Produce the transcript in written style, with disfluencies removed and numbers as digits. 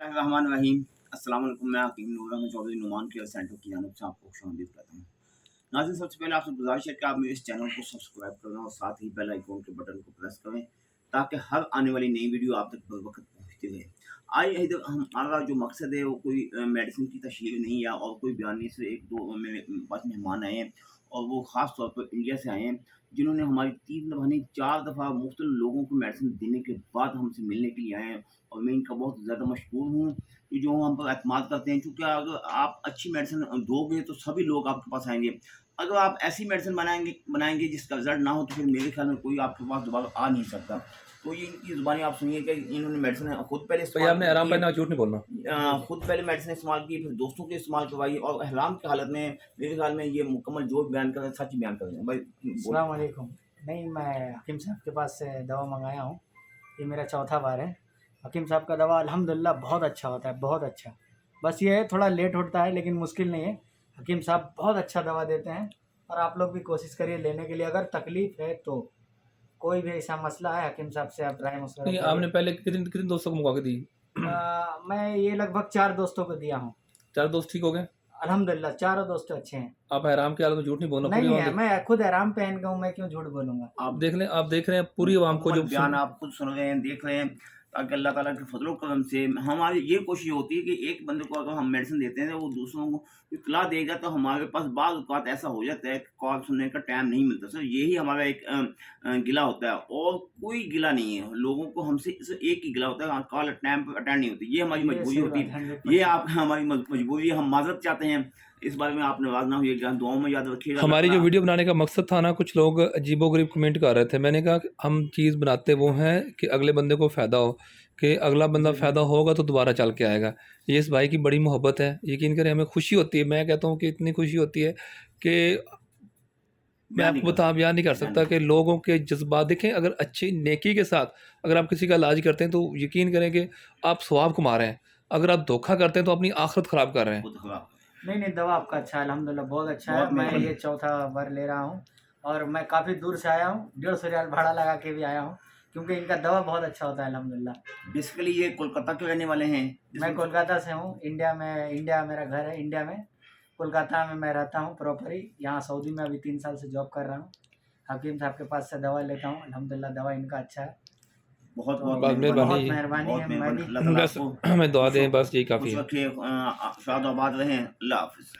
बिस्मिल्लाहिर्रहमानिर्रहीम। अस्सलाम वालेकुम। मैं हकीम नूर अहमद चौधरी नुमान केयर सेंटर की जानिब से आपको खुशामदीद कहता हूँ। नाज़रीन, सबसे पहले आपसे गुज़ारिश है कि आप मेरे इस चैनल को सब्सक्राइब करें और साथ ही बेल आइकन के बटन को प्रेस करें ताकि हर आने वाली नई वीडियो आप तक बर वक़्त पहुँचती रहे। आइए इधर हमारा जो मकसद है वो कोई मेडिसिन की तशहीर नहीं है और कोई बयान नहीं, सिर्फ 1-2 मेरे पास मेहमान आए हैं और वो ख़ास तौर पर इंडिया से आए हैं, जिन्होंने हमारी 3 दफ़ा नहीं 4 दफ़ा मुख्तलिफ लोगों को मेडिसिन देने के बाद हमसे मिलने के लिए आए हैं और मैं इनका बहुत ज़्यादा मशकूर हूँ कि जो हम पर एतमाद करते हैं, क्योंकि अगर आप अच्छी मेडिसिन दोगे तो सभी लोग आपके पास आएँगे। अगर आप ऐसी मेडिसिन बनाएँगे बनाएँगे जिसका रिज़ल्ट ना हो तो फिर मेरे ख़्याल में कोई आपके पास दोबारा आ नहीं सकता। तो ये इनकी ज़ुबानी आप सुनिए कि इन्होंने मेडिसिन खुद पहले भैया इस्तेमाल आपने आराम की पहना, झूठ नहीं बोलना। खुद पहले मेडिसिन इस्तेमाल की, फिर दोस्तों के इस्तेमाल करवाई और इहराम की हालत में मेरे ख़्याल में ये मुकम्मल जो बयान कर रहे हैं, सच बयान कर रहे हैं। भाई बोल। अस्सलाम वालेकुम। नहीं, मैं हकीम साहब के पास से दवा मंगाया हूँ। ये मेरा चौथा बार है। हकीम साहब का दवा अल्हम्दुलिल्लाह बहुत अच्छा होता है, बहुत अच्छा। बस ये है थोड़ा लेट होता है लेकिन मुश्किल नहीं है। हकीम साहब बहुत अच्छा दवा देते हैं और आप लोग भी कोशिश करिए लेने के लिए। अगर तकलीफ़ है तो कोई भी ऐसा मसला है हकीम साहब से आप राय मशवरा नहीं, करिए। आपने पहले कितने कितने दोस्तों को मंगवा के दी? मैं ये लगभग 4 दोस्तों को दिया हूँ। 4 दोस्त ठीक हो गए? अल्हम्दुलिल्लाह चारों दोस्त अच्छे हैं। आप हैराम की हालत में झूठ नहीं बोलना, पूरी नहीं आवाम है, मैं खुद हैरान पहन का हूँ, मैं क्यों झूठ बोलूँगा। आप देख रहे हैं पूरी आवाम को जो मुकम्मल बयान आप खुद सुन रहे हैं, देख रहे हैं, ताकि अल्लाह ताला के फज़ल व करम से हमारी ये कोशिश होती है कि एक बंदे को अगर हम मेडिसिन देते हैं तो वो दूसरों को इत्तला देगा, तो हमारे पास बाज़ औक़ात ऐसा हो जाता है कि कॉल सुनने का टाइम नहीं मिलता। सर यही हमारा एक गिला होता है और कोई गिला नहीं है। लोगों को हमसे सिर्फ़ एक ही गिला होता है, कॉल टाइम पे अटेंड नहीं होती। ये हमारी ये मजबूरी सही होती बात है, है। ये 100%। आप हमारी मजबूरी है, हम माज़रत चाहते हैं। इस बारे में आप नाराज़ ना होइएगा, दुआओं में याद रखिएगा। अल्लाह हमारी जो ताला वीडियो बनाने का मकसद था ना, कुछ लोग अजीबो-गरीब कमेंट कर रहे थे। मैंने कहा कि हम चीज़ बनाते वो हैं कि अगले बंदे को फ़ायदा हो, कि अगला बंदा जी फ़ायदा होगा तो दोबारा चल के आएगा। ये इस भाई की बड़ी मोहब्बत है। यकीन करें, हमें खुशी होती है। मैं कहता हूँ कि इतनी खुशी होती है कि मैं बयान नहीं आपको कर सकते, बयान नहीं कर बयान सकता नहीं कि कर सकते। लोगों के जज़्बात देखें। अगर अच्छी नेकी के साथ अगर आप किसी का इलाज करते हैं तो यकीन करें कि आप सवाब कमा रहे हैं। अगर आप धोखा करते हैं तो अपनी आखिरत ख़राब कर रहे हैं। खुद खराब नहीं, नहीं, दवा आपका अच्छा है, अल्हम्दुलिल्लाह बहुत अच्छा है। बहुत मैं मेहरबानी। ये चौथा बार ले रहा हूँ और मैं काफ़ी दूर से आया हूँ, 150 रियाल भाड़ा लगा के भी आया हूँ, क्योंकि इनका दवा बहुत अच्छा होता है अल्हम्दुलिल्लाह। बेसिकली ये कोलकाता के रहने वाले हैं। मैं कोलकाता से हूँ, इंडिया मेरा घर है इंडिया में। कोलकाता में मैं रहता हूँ प्रॉपरी, यहाँ सऊदी में अभी 3 साल से जॉब कर रहा हूँ। हकीम साहब के पास से दवा लेता हूँ, अल्हम्दुलिल्लाह दवा इनका अच्छा है। बहुत तो बहुत बस मेहरबानी मेहरबानी बहुत जी। मेहरबानी बहुत है, मैं मेहरबानी। भी अल्लाह ताला बस आपको हमें दुआ खुश दें, बस यही काफ़ी खुश है। रखे, शाद आबाद रहें। अल्लाह हाफ़िज़।